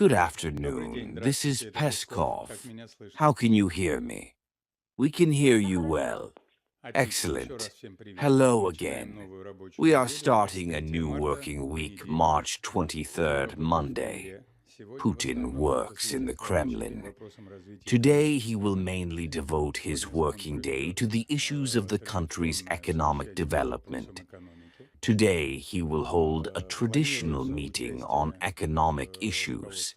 Good afternoon. This is Peskov. How can you hear me? We can hear you well. Excellent. Hello again. We are starting a new working week, March 23rd, Monday. Putin works in the Kremlin. Today, he will mainly devote his working day to the issues of the country's economic development. Today, he will hold a traditional meeting on economic issues.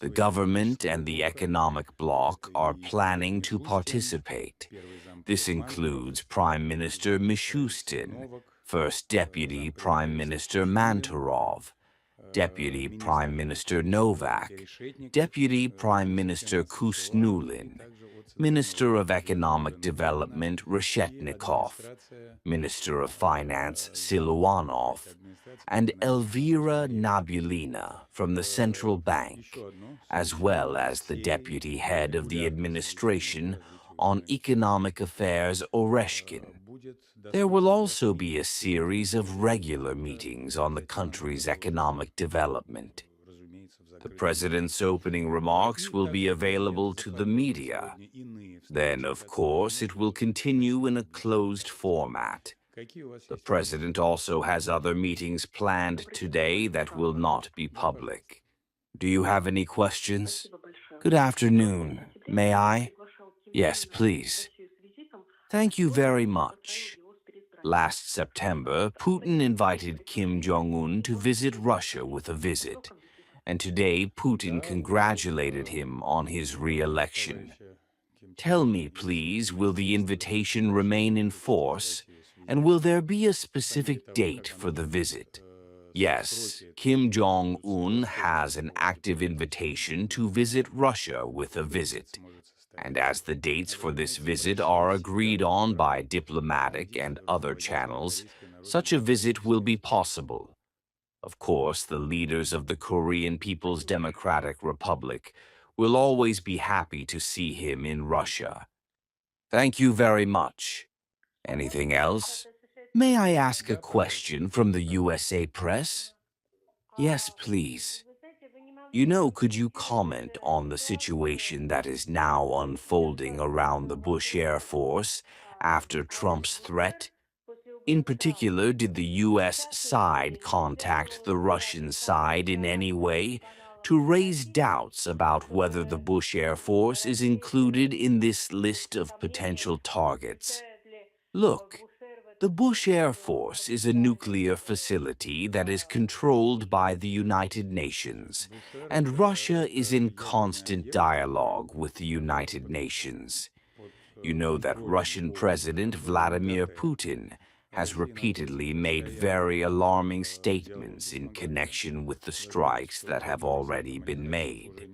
The government and the economic bloc are planning to participate. This includes Prime Minister Mishustin, First Deputy Prime Minister Manturov, Deputy Prime Minister Novak, Deputy Prime Minister Kusnulin, Minister of Economic Development Reshetnikov, Minister of Finance Siluanov, and Elvira Nabulina from the Central Bank, as well as the Deputy Head of the Administration on Economic Affairs Oreshkin. There will also be a series of regular meetings on the country's economic development. The President's opening remarks will be available to the media. Then, of course, it will continue in a closed format. The President also has other meetings planned today that will not be public. Do you have any questions? Good afternoon. May I? Yes, please. Thank you very much. Last September, Putin invited Kim Jong-un to visit Russia with a visit, and today Putin congratulated him on his re-election. Tell me, please, will the invitation remain in force, and will there be a specific date for the visit? Yes, Kim Jong-un has an active invitation to visit Russia with a visit. And as the dates for this visit are agreed on by diplomatic and other channels, such a visit will be possible. Of course, the leaders of the Korean People's Democratic Republic will always be happy to see him in Russia. Thank you very much. Anything else? May I ask a question from the USA Press? Yes, please. Could you comment on the situation that is now unfolding around the Bush Air Force after Trump's threat? In particular, did the U.S. side contact the Russian side in any way to raise doubts about whether the Bush Air Force is included in this list of potential targets? Look, the Bush Air Force is a nuclear facility that is controlled by the United Nations, and Russia is in constant dialogue with the United Nations. You know that Russian President Vladimir Putin has repeatedly made very alarming statements in connection with the strikes that have already been made.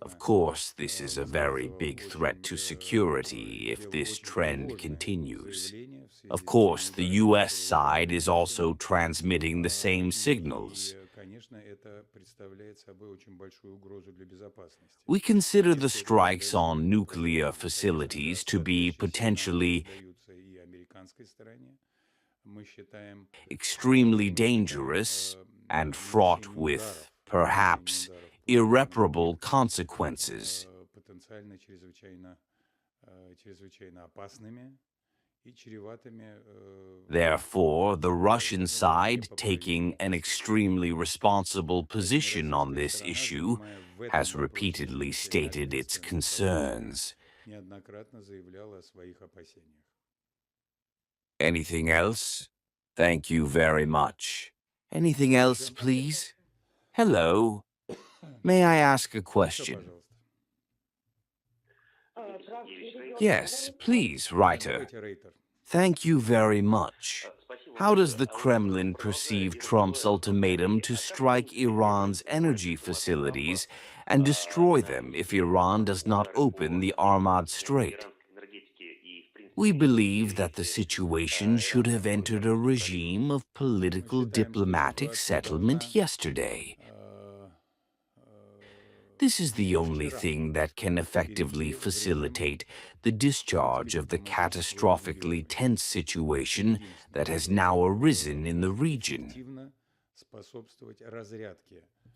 Of course, this is a very big threat to security if this trend continues. Of course, the U.S. side is also transmitting the same signals. We consider the strikes on nuclear facilities to be potentially extremely dangerous and fraught with, perhaps, irreparable consequences. Therefore, the Russian side, taking an extremely responsible position on this issue, has repeatedly stated its concerns. Anything else? Thank you very much. Anything else, please? Hello. May I ask a question? Yes, please, writer. Thank you very much. How does the Kremlin perceive Trump's ultimatum to strike Iran's energy facilities and destroy them if Iran does not open the Hormuz Strait? We believe that the situation should have entered a regime of political diplomatic settlement yesterday. This is the only thing that can effectively facilitate the discharge of the catastrophically tense situation that has now arisen in the region.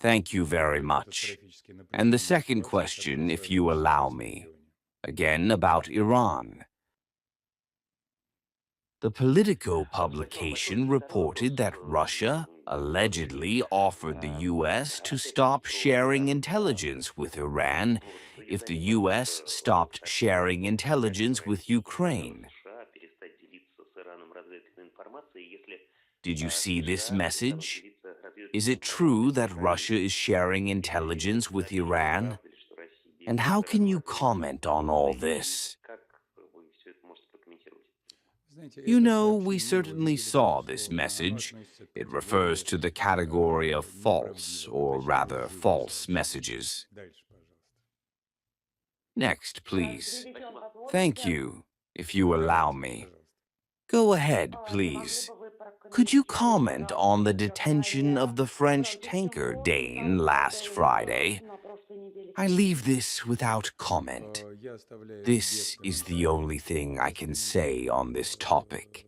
Thank you very much. And the second question, if you allow me, again about Iran. The Politico publication reported that Russia allegedly offered the U.S. to stop sharing intelligence with Iran if the U.S. stopped sharing intelligence with Ukraine. Did you see this message? Is it true that Russia is sharing intelligence with Iran? And how can you comment on all this? You know, we certainly saw this message. It refers to the category of false, or rather false messages. Next, please. Thank you, if you allow me. Go ahead, please. Could you comment on the detention of the French tanker Dane last Friday? I leave this without comment. This is the only thing I can say on this topic.